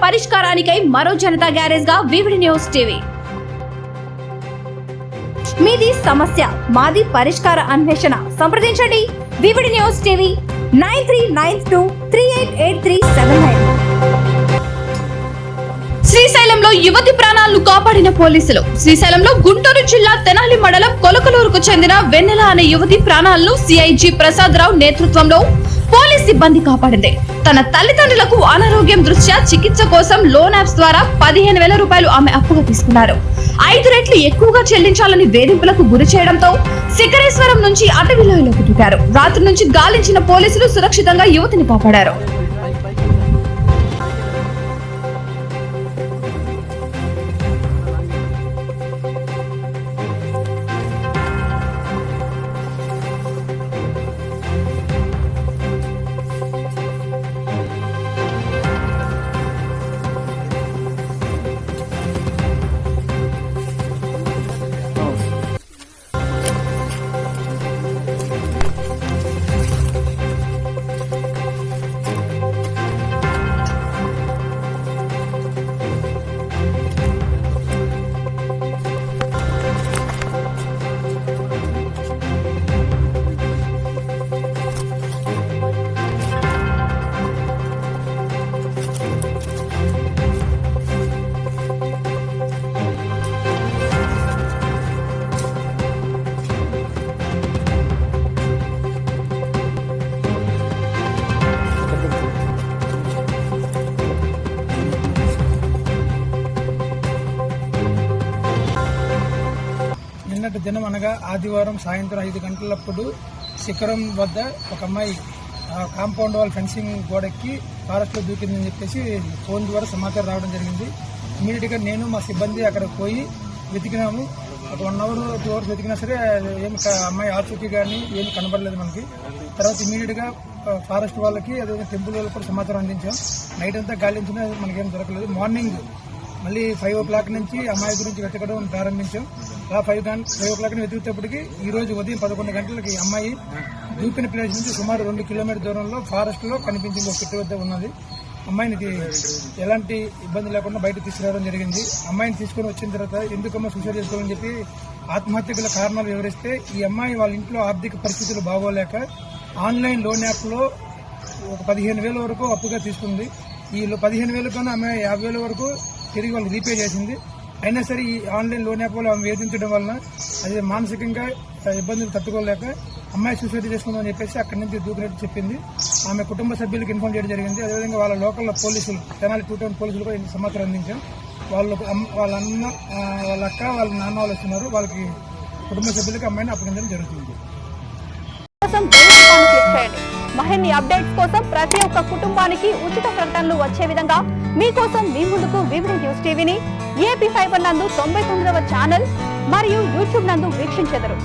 పరిష్కారానికై మరో జనతా గ్యారేజ్ గా VVD news TV. మీది సమస్య మాది పరిష్కార అన్వేషణ. సంప్రదించండి వివిడి న్యూస్ టీవీ 9392388379. శ్రీశైలంలో యువతి ప్రాణాలను కాపాడిన పోలీసులు. శ్రీశైలంలో గుంటూరు జిల్లా తెనాలి మండలం కొలకలూరుకు చెందిన వెన్నెల అనే యువతి ప్రాణాలను సిఐజి ప్రసాద్ రావు నేతృత్వంలో పోలీస్ సిబ్బంది కాపాడింది. తన తల్లిదండ్రులకు అనారోగ్యం దృష్ట్యా చికిత్స కోసం లోన్ యాప్స్ ద్వారా 15,000 రూపాయలు ఆమె అప్పుగా తీసుకున్నారు. 5 రెట్లు ఎక్కువగా చెల్లించాలని వేధింపులకు గురి చేయడంతో శిఖరేశ్వరం నుంచి అటవీలోయలోకి దూకారు. రాత్రి నుంచి గాలించిన పోలీసులు సురక్షితంగా యువతిని కాపాడారు. నిన్నటి దినం అనగా ఆదివారం సాయంత్రం 5 గంటలప్పుడు శిఖరం వద్ద ఒక అమ్మాయి కాంపౌండ్ వాల్ ఫెన్సింగ్ గోడెక్కి ఫారెస్ట్లో దూకిందని చెప్పేసి ఫోన్ ద్వారా సమాచారం రావడం జరిగింది. ఇమీడియట్గా నేను మా సిబ్బంది అక్కడ పోయి వెతికినాము. ఒక 1 అవర్ 2 అవర్స్ వెతికినా సరే ఏమి అమ్మాయి ఆచూకీ కానీ ఏమి కనబడలేదు మనకి. తర్వాత ఇమీడియట్గా ఫారెస్ట్ వాళ్ళకి అదేవిధంగా టెంపుల్ వాళ్ళకి కూడా సమాచారం అందించాం. నైట్ అంతా గాలించినా మనకేం దొరకలేదు. మార్నింగ్ మళ్ళీ 5 o'clock నుంచి అమ్మాయి గురించి వెతకడం ప్రారంభించాం. అలా 5 o'clock వెతికేటప్పటికి ఈ రోజు ఉదయం 11 గంటలకి అమ్మాయి దూకిన ప్లేస్ నుంచి సుమారు 2 కిలోమీటర్ దూరంలో ఫారెస్ట్ లో కనిపించింది. ఒక చెట్టు వద్ద ఉన్నది. అమ్మాయిని ఎలాంటి ఇబ్బంది లేకుండా బయటకు తీసుకురావడం జరిగింది. అమ్మాయిని తీసుకుని వచ్చిన తర్వాత ఎందుకమ్మా సూసైడ్ చేసుకోవాలని చెప్పి ఆత్మహత్య గల కారణాలు వివరిస్తే ఈ అమ్మాయి వాళ్ళ ఇంట్లో ఆర్థిక పరిస్థితులు బాగోలేక ఆన్లైన్ లోన్ యాప్ లో ఒక 15,000 వరకు అప్పుగా తీసుకుంది. ఈ 15,000 కన్నా అమ్మాయి 50,000 వరకు తిరిగి వాళ్ళు రీపే చేసింది. అయినా సరే ఈ ఆన్లైన్ లోన్ యాప్ ఆమె వేధించడం వలన అది మానసికంగా ఇబ్బందులు తట్టుకోలేక అమ్మాయి సూసైడ్ చేసుకుందామని చెప్పేసి అక్కడి నుంచి దూకినట్టు చెప్పింది. ఆమె కుటుంబ సభ్యులకు ఇన్ఫార్మ్ చేయడం జరిగింది. అదేవిధంగా వాళ్ళ లోకల్ పోలీసులు తెనాలి 2 టౌన్ పోలీసులు కూడా సమాచారం అందించాం. వాళ్ళ అన్న వాళ్ళ అక్క వాళ్ళ నాన్న వాళ్ళు వస్తున్నారు. వాళ్ళకి కుటుంబ సభ్యులకు అమ్మాయిని అప్పగించడం జరుగుతుంది. మరిన్ని అప్డేట్స్ కోసం ప్రతి ఒక్క కుటుంబానికి ఉచిత ప్రకటనలు వచ్చే విధంగా మీకోసం మీ ముందుకు వివిడి న్యూస్ టీవీని ఏపీ ఫైబర్ నందు 99వ ఛానల్ మరియు యూట్యూబ్ నందు వీక్షించెదరు.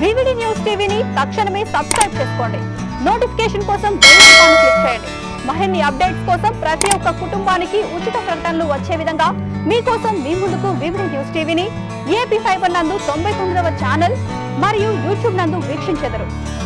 వివిడి న్యూస్ టీవీని తక్షణమే సబ్స్క్రైబ్ చేసుకోండి. నోటిఫికేషన్ కోసం బెల్ ఐకాన్ క్లిక్ చేయండి. మరిన్ని అప్డేట్స్ కోసం ప్రతి ఒక్క కుటుంబానికి ఉచిత ప్రకటనలు వచ్చే విధంగా మీకోసం మీ ముందుకు వివిడి న్యూస్ టీవీని AP5 నందు 99వ ఛానల్ మరియు యూట్యూబ్ నందు వీక్షించెదరు.